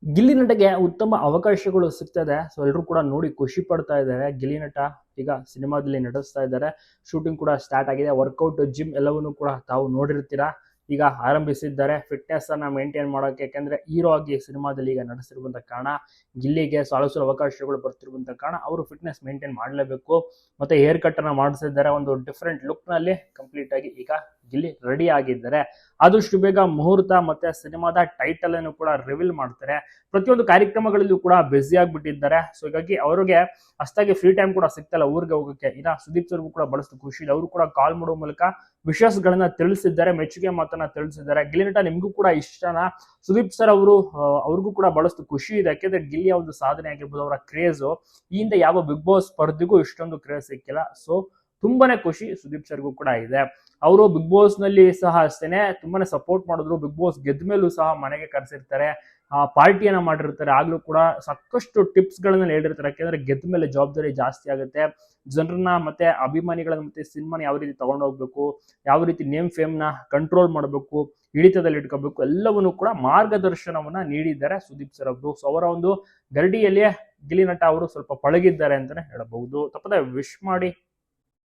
ಗಿಲ್ಲಿ ನಟಗೆ ಉತ್ತಮ ಅವಕಾಶಗಳು ಸಿಗ್ತದೆ. ಸೊ ಎಲ್ಲರೂ ಕೂಡ ನೋಡಿ ಖುಷಿ ಪಡ್ತಾ ಇದ್ದಾರೆ. ಗಿಲ್ಲಿ ನಟ ಈಗ ಸಿನಿಮಾದಲ್ಲಿ ನಟಿಸ್ತಾ ಇದ್ದಾರೆ. ಶೂಟಿಂಗ್ ಕೂಡ ಸ್ಟಾರ್ಟ್ ಆಗಿದೆ. ವರ್ಕೌಟ್, ಜಿಮ್ ಎಲ್ಲವನ್ನೂ ಕೂಡ ತಾವು ನೋಡಿರ್ತೀರಾ. ಈಗ ಆರಂಭಿಸಿದ್ದಾರೆ ಫಿಟ್ನೆಸ್ ಅನ್ನ ಮೇಂಟೈನ್ ಮಾಡೋಕೆ. ಯಾಕಂದ್ರೆ ಹೀರೋ ಆಗಿ ಸಿನಿಮಾದಲ್ಲಿ ಈಗ ನಡೆಸಿರುವಂತ ಕಾರಣ, ಗಿಲ್ಲಿಗೆ ಸಾಲು ಅವಕಾಶಗಳು ಬರ್ತಿರುವಂತ ಕಾರಣ ಅವರು ಫಿಟ್ನೆಸ್ ಮೇಂಟೈನ್ ಮಾಡಲೇಬೇಕು. ಮತ್ತೆ ಹೇರ್ ಕಟ್ ಅನ್ನ ಮಾಡಿಸಿದ್ದಾರೆ. ಒಂದು ಡಿಫರೆಂಟ್ ಲುಕ್ ನಲ್ಲಿ ಕಂಪ್ಲೀಟ್ ಆಗಿ ಈಗ ಗಿಲ್ಲಿ ರೆಡಿ ಆಗಿದ್ದಾರೆ. ಆದಷ್ಟು ಬೇಗ ಮುಹೂರ್ತ ಮತ್ತೆ ಸಿನಿಮಾದ ಟೈಟಲ್ ಅನ್ನು ಕೂಡ ರಿವೀಲ್ ಮಾಡ್ತಾರೆ. ಪ್ರತಿಯೊಂದು ಕಾರ್ಯಕ್ರಮಗಳಲ್ಲೂ ಕೂಡ ಬ್ಯುಸಿ ಆಗಿಬಿಟ್ಟಿದ್ದಾರೆ. ಸೊ ಹೀಗಾಗಿ ಅವರಿಗೆ ಅಷ್ಟಾಗಿ ಫ್ರೀ ಟೈಮ್ ಕೂಡ ಸಿಗ್ತಲ್ಲ ಊರಿಗೆ ಹೋಗೋಕೆ. ಇನ್ನ ಸುದೀಪ್ ಸರ್ಗೂ ಕೂಡ ಬಹಳಷ್ಟು ಖುಷಿ ಇದೆ. ಅವರು ಕೂಡ ಕಾಲ್ ಮಾಡೋ ಮೂಲಕ ವಿಶ್ವಾಸಗಳನ್ನ ತಿಳಿಸಿದ್ದಾರೆ, ಮೆಚ್ಚುಗೆ ಮಾತನ್ನ ತಿಳಿಸಿದ್ದಾರೆ. ಗಿಲ್ಲಿ ನಟ ನಿಮ್ಗೂ ಕೂಡ ಇಷ್ಟನಾ? ಸುದೀಪ್ ಸರ್ ಅವ್ರಿಗೂ ಕೂಡ ಬಹಳಷ್ಟು ಖುಷಿ ಇದೆ. ಯಾಕೆಂದ್ರೆ ಗಿಲ್ಲಿಯ ಒಂದು ಸಾಧನೆ ಆಗಿರ್ಬೋದು, ಅವರ ಕ್ರೇಜ್ ಈ ಹಿಂದೆ ಯಾವ ಬಿಗ್ ಬಾಸ್ ಸ್ಪರ್ಧೆಗೂ ಇಷ್ಟೊಂದು ಕ್ರೇಜ್ ಸಿಕ್ಕಿಲ್ಲ. ಸೊ ತುಂಬಾನೇ ಖುಷಿ ಸುದೀಪ್ ಸರ್ಗೂ ಕೂಡ ಇದೆ. ಅವರು ಬಿಗ್ ಬಾಸ್ ನಲ್ಲಿ ಸಹ ಅಷ್ಟೇನೆ ತುಂಬಾನೇ ಸಪೋರ್ಟ್ ಮಾಡಿದ್ರು. ಬಿಗ್ ಬಾಸ್ ಗೆದ್ದ ಮೇಲೂ ಸಹ ಮನೆಗೆ ಕರೆಸಿರ್ತಾರೆ, ಪಾರ್ಟಿಯನ್ನ ಮಾಡಿರ್ತಾರೆ. ಆಗ್ಲೂ ಕೂಡ ಸಾಕಷ್ಟು ಟಿಪ್ಸ್ ಗಳನ್ನ ಹೇಳಿರ್ತಾರೆ. ಯಾಕೆಂದ್ರೆ ಗೆದ್ದ ಮೇಲೆ ಜವಾಬ್ದಾರಿ ಜಾಸ್ತಿ ಆಗುತ್ತೆ. ಜನರನ್ನ ಮತ್ತೆ ಅಭಿಮಾನಿಗಳನ್ನ ಮತ್ತೆ ಸಿನಿಮಾನ ಯಾವ ರೀತಿ ತಗೊಂಡೋಗ್ಬೇಕು, ಯಾವ ರೀತಿ ನೇಮ್ ಫೇಮ್ ನ ಕಂಟ್ರೋಲ್ ಮಾಡಬೇಕು, ಹಿಡಿತದಲ್ಲಿ ಇಟ್ಕೋಬೇಕು, ಎಲ್ಲವನ್ನು ಕೂಡ ಮಾರ್ಗದರ್ಶನವನ್ನ ನೀಡಿದ್ದಾರೆ ಸುದೀಪ್ ಸರ್ ಅವರು. ಸೊ ಅವರ ಒಂದು ಗರಡಿಯಲ್ಲಿಯೇ ಗಿಲ್ಲಿ ನಟ ಅವರು ಸ್ವಲ್ಪ ಪಳಗಿದ್ದಾರೆ ಅಂತಾನೆ ಹೇಳಬಹುದು. ತಪ್ಪದೆ ವಿಶ್ ಮಾಡಿ.